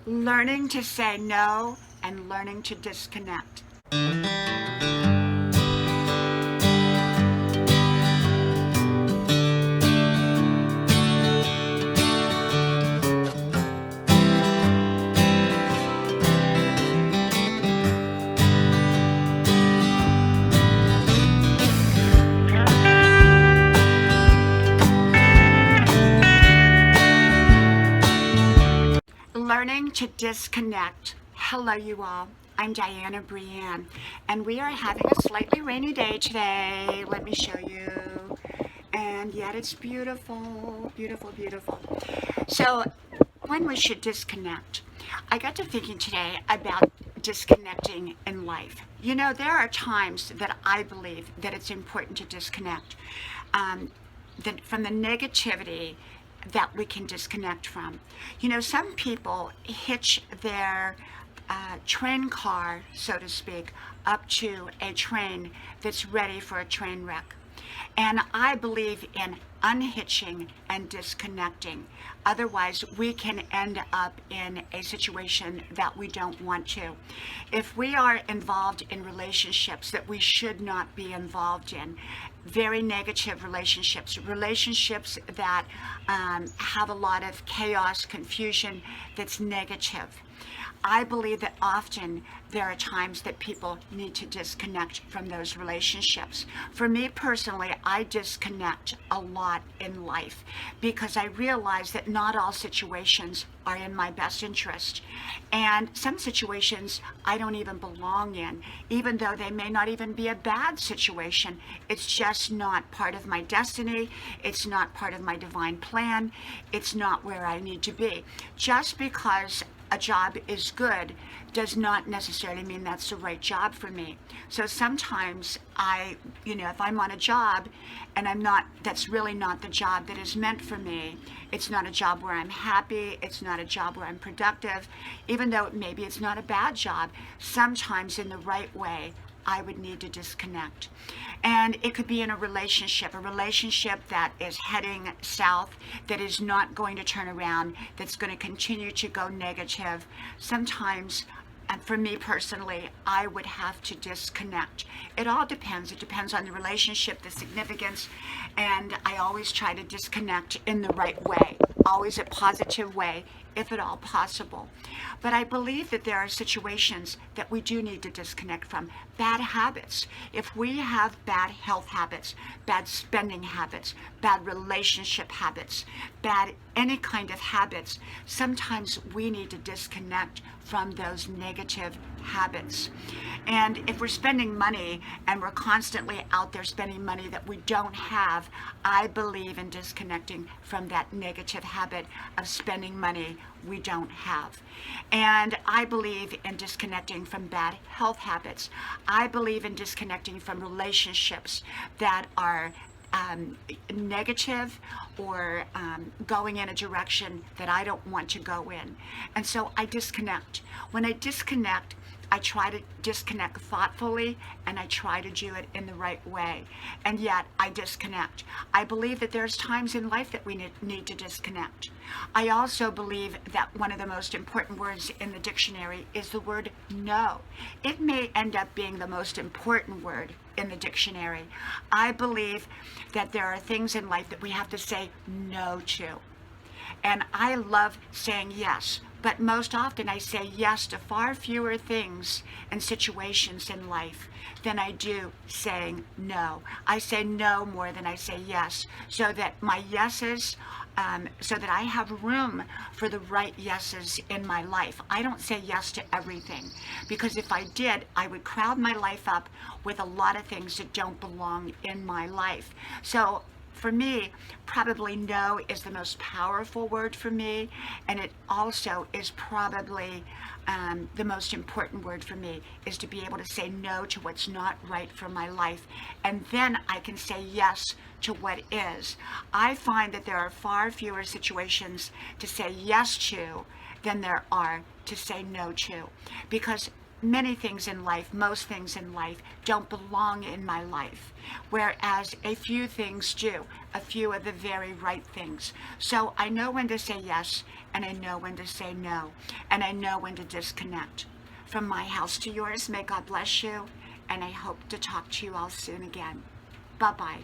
learning to say no and learning to disconnect. Learning to disconnect. Hello, you all. I'm Diana Brienne, and we are having a slightly rainy day today. Let me show you. And yet it's beautiful, beautiful, beautiful. So, when we should disconnect, I got to thinking today about disconnecting in life. You know, there are times that I believe that it's important to disconnect from the negativity that we can disconnect from. You know, some people hitch their train car, so to speak, up to a train that's ready for a train wreck. And I believe in unhitching and disconnecting. Otherwise, we can end up in a situation that we don't want to. If we are involved in relationships that we should not be involved in, very negative relationships, relationships that have a lot of chaos, confusion, that's negative. I believe that often there are times that people need to disconnect from those relationships. For me personally, I disconnect a lot in life because I realize that not all situations are in my best interest. And some situations I don't even belong in, even though they may not even be a bad situation. It's just not part of my destiny. It's not part of my divine plan. It's not where I need to be. Just because a job is good does not necessarily mean that's the right job for me. So sometimes if I'm on a job and that's really not the job that is meant for me. It's not a job where I'm happy. It's not a job where I'm productive. Even though maybe it's not a bad job, sometimes in the right way, I would need to disconnect. And it could be in a relationship that is heading south, that is not going to turn around, that's going to continue to go negative. Sometimes, and for me personally, I would have to disconnect. It all depends. It depends on the relationship, the significance, and I always try to disconnect in the right way, always a positive way, if at all possible. But I believe that there are situations that we do need to disconnect from. Bad habits. If we have bad health habits, bad spending habits, bad relationship habits, bad any kind of habits, sometimes we need to disconnect from those negative habits. And if we're spending money and we're constantly out there spending money that we don't have, I believe in disconnecting from that negative habit of spending money we don't have. And I believe in disconnecting from bad health habits. I believe in disconnecting from relationships that are negative or going in a direction that I don't want to go in. And so I disconnect. When I disconnect, I try to disconnect thoughtfully, and I try to do it in the right way. And yet I disconnect. I believe that there's times in life that we need to disconnect. I also believe that one of the most important words in the dictionary is the word no. It may end up being the most important word in the dictionary. I believe that there are things in life that we have to say no to. And I love saying yes, but most often I say yes to far fewer things and situations in life than I do saying no. I say no more than I say yes, so that my yeses, so that I have room for the right yeses in my life. I don't say yes to everything, because if I did, I would crowd my life up with a lot of things that don't belong in my life. So for me, probably no is the most powerful word for me, and it also is probably the most important word for me, is to be able to say no to what's not right for my life, and then I can say yes to what is. I find that there are far fewer situations to say yes to than there are to say no to, because many things in life, most things in life, don't belong in my life, whereas a few things do, a few are the very right things. So I know when to say yes, and I know when to say no, and I know when to disconnect. From my house to yours, may God bless you, and I hope to talk to you all soon again. Bye-bye.